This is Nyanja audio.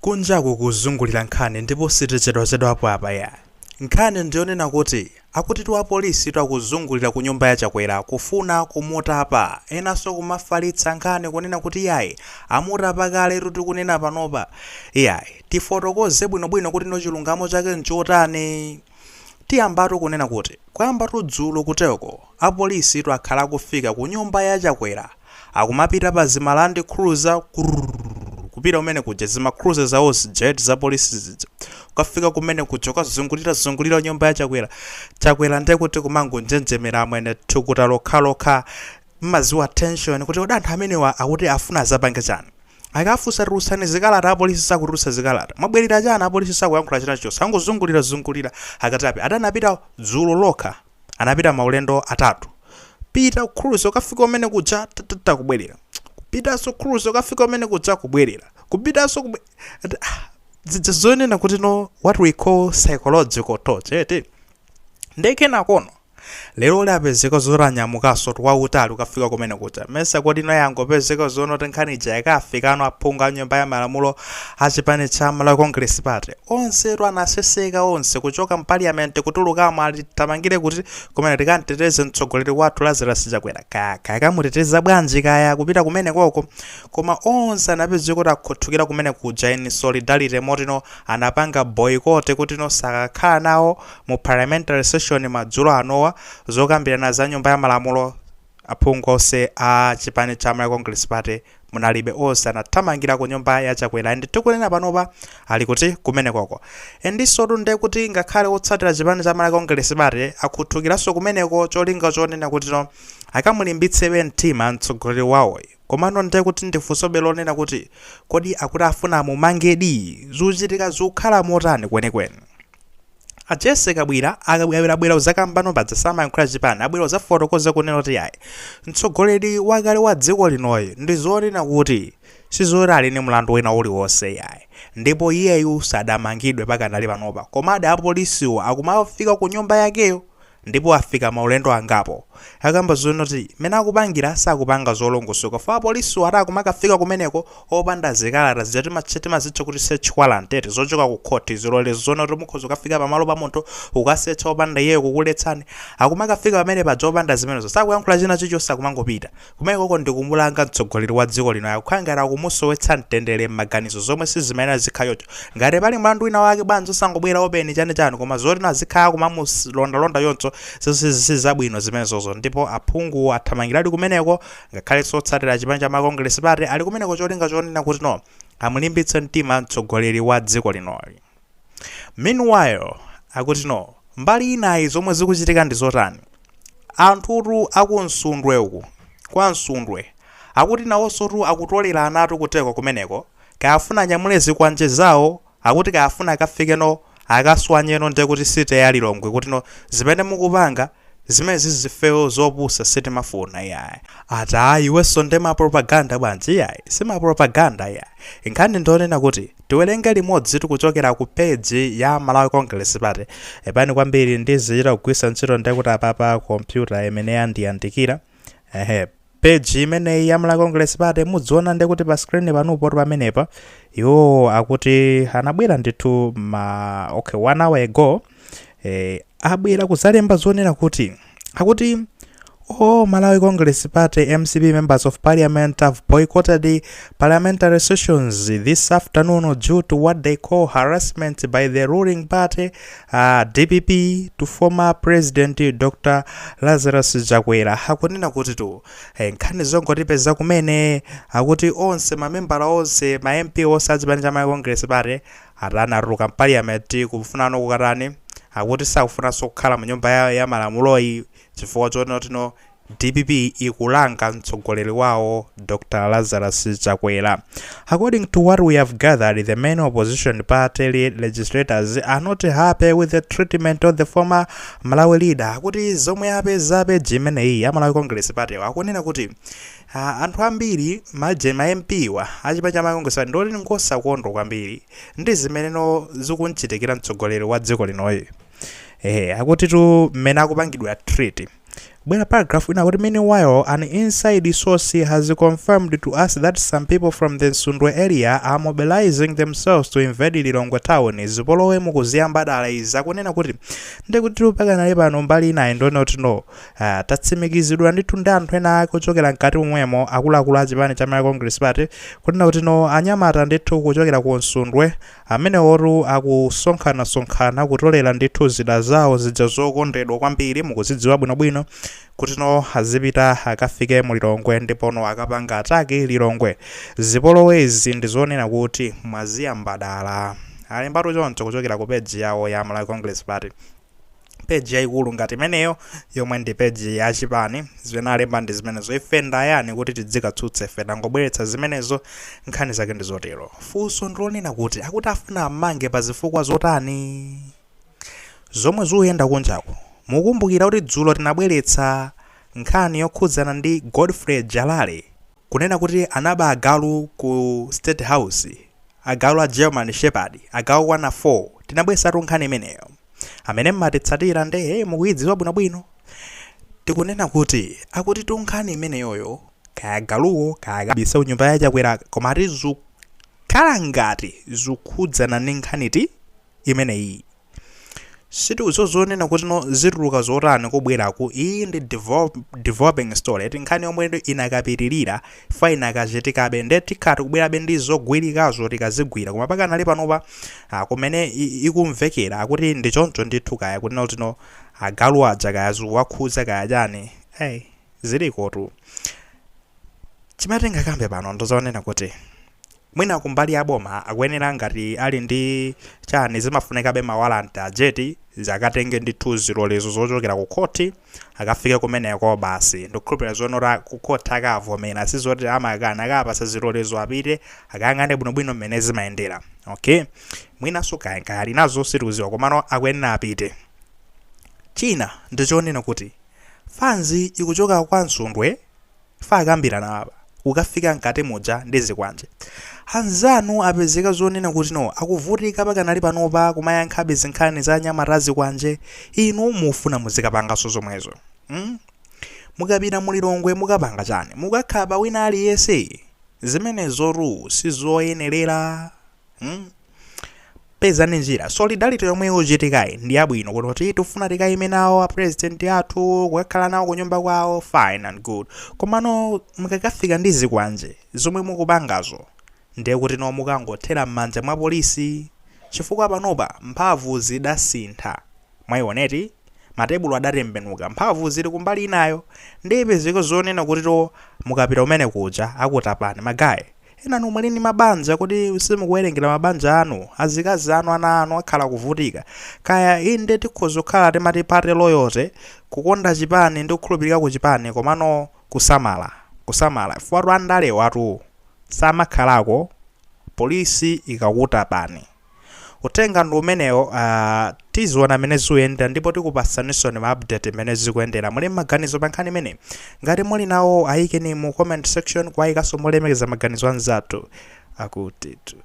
kunjaku kuzungulira nkhani ndipo sitichedwachedwapo apa ya nkhani ndionena kuti akutitu apolisi twakuzungulira ku nyumba ya Chakwera kufuna kumutapa enanso kumafalitsa nkhani kunena kuti yayi amutapa kale tuti kunena panopa yayi tifotokoze bwinobwino kuti no chilungamo chake nchotani. Tiyambatu kunena kuti kwayambatu dzulo kuteko apolisi twakhala kufika ku nyumba ya Chakwera akumapita pa zimalandi cruiser kupita kumene kuja zima cruiser zawo jet za polisi ukafika kumene kuchoka zungulira nyumba ya Chakwera ndiye kuti kumangonjenjemera amwene thukuta lokha maziwa tension kuti udantha amenewa akuti afuna zapange chani akafusa rusani zikalata apolisi sakurusa zikalata mabwerera chana apolisi sakuyankhula chinacho sangozungulira akatapi adanapita dzulo lokha anapita maulendo atatu pita cruise ukafika kumene kuja kubwerera kupitaso cruise ukafika kumene kuja kubwerera kupitaso zizonena kuti no what we call psychological torture ndeke nakono lero lapezeka zoranyamukaso twautali ukafika kumene kuja mesa kodi no yangopezeka zono tenkhanicha yakafikano aphunga nyumba ya malamulo achipani cha Malawi Congress Party onse twanaseseka onse kuchoka mpaliamente kutulukamo alitamangire kuti kumene tikanteteze mtsogoleri wathu Lazarus Chakwera kakamuteteza bwanji kaya kupita kumene koko koma onse anapezeka kuti akhuthukira kumene kuja in solidarity motino anapanga boycott kuti no sakakhala nawo mu Parliamentary session madzulo anowa zokambirana za nyumba ya malamulo aphungu onse a chipani cha Malawi Congress Party munalibe onse anathamangira ku nyumba ya Chakwera ndi tikunena panopa ali kuti kumene koko endiso tunde kuti ngakhale otsatira chipani cha Malawi Congress Party akhuthukiraso kumeneko cholinga chonena kuti no akamulimbitse mtima mtsogoleri wawo komano ndiye kuti ndifunso belonena kuti kodi akuti afuna mumangedi zochitika zokhala motani kwenikweni Ajese kabwera uzakambano padza samayankhula chipani abwera uzafotokoza kunena kuti yayi mtsogoleri wakale wa dziko linoyi ndi zonena kuti sizorali ni mlandu wina uliwonse yayi ndipo iyeyu sadamangidwe pakanali panopa komade apolisiwo akumafika ku nyumba yakeyo ndipo afika maulendo angapo akamba zonoti mena akupangira sakupanga zolongosoka fa apolisiwo atakumakafika kumeneko opanda zikalata zijati machetima zitcho kuti search warrant zochoka ku court zilole zonoti mukhoza kufika pamalo pa munthu ukasearch opanda iyeyo kukuletsani akumakafika pamene pa opanda zimenezo sakuyankhula china chicho sakumangopita kumeneko ndikumulanga mtsogoleri wa dziko lino akukhangara kumusowetsa mtendere m'maganizo zomwe sizimene zikhayocho ngati pali mlandu wina wake banzo sangobwera open chani koma zoti nazikhala kumamuslonda yonso sizabwino zimenezozo ndipo aphungu athamangiradi kumeneko ngakhale sotsatira chipani cha Malawi Congress Party ali kumeneko cholinga chonena kuti no amulimbitse mtima mtsogoleri wa dziko linoli. Meanwhile akuti no mbali inayi zomwe zikuchitika ndi zotani anthutu akunsundwe uku kwa nsundwe akuti nawonso akutolera anatu kuteko kumeneko kayafuna nyamule zikwanje zawo akuti kayafuna akafike no akaswanyeno ndiye kuti site ya Lilongwe kuti no zimene mukupanga zimene zizifewo zopusa sitimafuna yayi ata iwenso ndema propaganda bwanji yayi sima propaganda yayi nkhani ndonena kuti tiwerenge limodzi tikuchokera ku page ya Malawi Congress Party epani kwambiri ndizichita kugwisa ntchito ndiye kuti apapa computer imene yandiyandikira page imene ya Malawi Congress Party mudziona ndiye kuti pa screen panupo pamenepa yo akuti anabwera ndithu okay 1 hour ago abwera kuzalemba zonena kuti akuti Malawi Congress Party MCP members of Parliament have boycotted the parliamentary sessions this afternoon due to what they call harassment by the ruling party DPP to former President Dr. Lazarus Chakwera. Hakunena kuti tu nkhani zongotipeza kumene akuti onse mamembala onse ma MP onse achipani cha Malawi Congress Party atanaruka Parliament kufunano kukatani akuti sakufunanso kukhala mu nyumba ya malamuloyi chifukwa choti no DPP ikulanga mtsogoleri wawo Dr. Lazarus Chakwera. According to what we have gathered, the main opposition party legislators are not happy with the treatment of the former Malawi leader. Akuti zomwe apezabe jimeneyi ya Malawi Congress Party akunena kuti anthu ambiri ma MP wa achipani cha Malawi Congress Party ndoti ngosa kondwa kwambiri ndi zimeneno zikunchitikira mtsogoleri wa dziko linoyi akuti tu mmene akupangidwa treat Bwera paragraph ina kuti meanwhile an inside source has confirmed to us that some people from the Nsundwe area are mobilizing themselves to invade Lilongwe town. Zipolowe mukuziyamba dala iza kunena kuti ndikuti Pakanali pano mbali ina ndone kuti no tatsimikizidwa ndithu ndi anthu ena kuchokera mkati momwemo akuluakulu a chipani cha Congress Party kunena kuti no anyamata ndithu kuchokera ku Nsundwe amene oru akusonkhana kutolera ndithu zida zawo zija zokondedwa kwambiri mukuzidziwa bwinobwino kuti no azipita akafike mu Lilongwe ndipo no akapanga ataki Lilongwe. Zipolowezi ndizonena kuti mwaziyamba dala alimbatu choncho kuchokera ku page yawo ya Malawi Congress Party, page yaikulu ngati imeneyo yomwe ndi page ya chipani. Zimene alemba ndi zimenezo ifenda yani kuti tidzikatsutse fenda ngobweretsa zimenezo nkhani zake ndi zotero. Funso ndilonena kuti akuti afuna amange pa zifukwa zotani zomwe zikuyenda kunjako. Mukumbukira kuti dzulo tinabweretsa nkhani yokhudzana ndi Godfrey Jalale kunena kuti anaba agalu ku State House, agalu a German Shepherd, agalu 1 tinabweretsa nkhani imeneyo amene mmatitsatira nde mukuyidziwa bwinobwino. Tikunena kuti akuti tunkhani imeneyoyo kaya galuwo kaya kabisa unyumba ya Chakwera koma ati zikhala ngati zikhudzana ndi nkhaniti imeneyi. Situzozonena kuti no zituluka zotani kubweraku. Iyi ndi developing story ati nkhani yomwe inakapitirira fa inakachitikabe nde tikhati kubwerabe ndi zogwirikazo tikazigwira koma Pakanali panopa kumene ikumvekera akuti ndi choncho ndithu kaya kunena kuti no agalu aja kaya zikuwakhudza kaya chani zilikotu. Chimatenga kambe pano ndozonena kuti mwina kumbali aboma akuyenera ngati ali ndi chani zimafunikabe mawalanta ajeti zakatenge ndithu zilolezo zochokera ku koti akafike kumeneko basi ndikukhulupirira zonora ku koti akavomera sizoti amakana akapasa zilolezo apite akayang'ane bwinobwino mmene zimayendera. Okay, mwinaso kaya ali nazo situziwa komano akuyenera apite. China ndichonena kuti fanzi ikuchoka kwa Nsundwe fa akambirana apa ukafika mkati muja ndi zikwanje. Anzanu apezeka zonena kuti no akuvutika Pakanali panopa kumayankhabe zinkhani za anyamata zikwanje. Inu mufuna muzikapangaso zomwezo. Mukapita mu Lilongwe mukapanga chani mukakhaba wina aliyense zimenezoru sizoyenerera. Pezani njira solidarity yomwe ikuchitikayi ndi yabwino kuti tifuna tikayime nawo a president athu kukakhala nawo kunyumba kwawo fine and good komano mukakafika ndi zikwanje zomwe mukupangazo ndiye kuti no mukangothera m'manja mwa polisi chifukwa panopa mphamvu zidasintha. Mwayioneti matebulo adatembenuka mphamvu zili kumbali inayo ndiye ziko zonena kuti to mukapita umene kuja akutapani magayi ena numwalini mabanja kuti simukuwerengera mabanja anu azikazi anu ana anu akhala kuvutika kaya inde tikhozokhala timati party loyalty kukonda chipani ndi kukhulupirika ku chipani komano kusamala fuatu andale watu samakhalako polisi ikakutapani. Utenga ndi umenewo tiziona mene zikuyenda ndipo tikupasaniso ni ma-update mene zikuyendera. Muli maganizo pa nkhani imene ngati muli nawo ayikeni mu comment section kwa ikaso mulemekeza maganizo anzathu akutitu.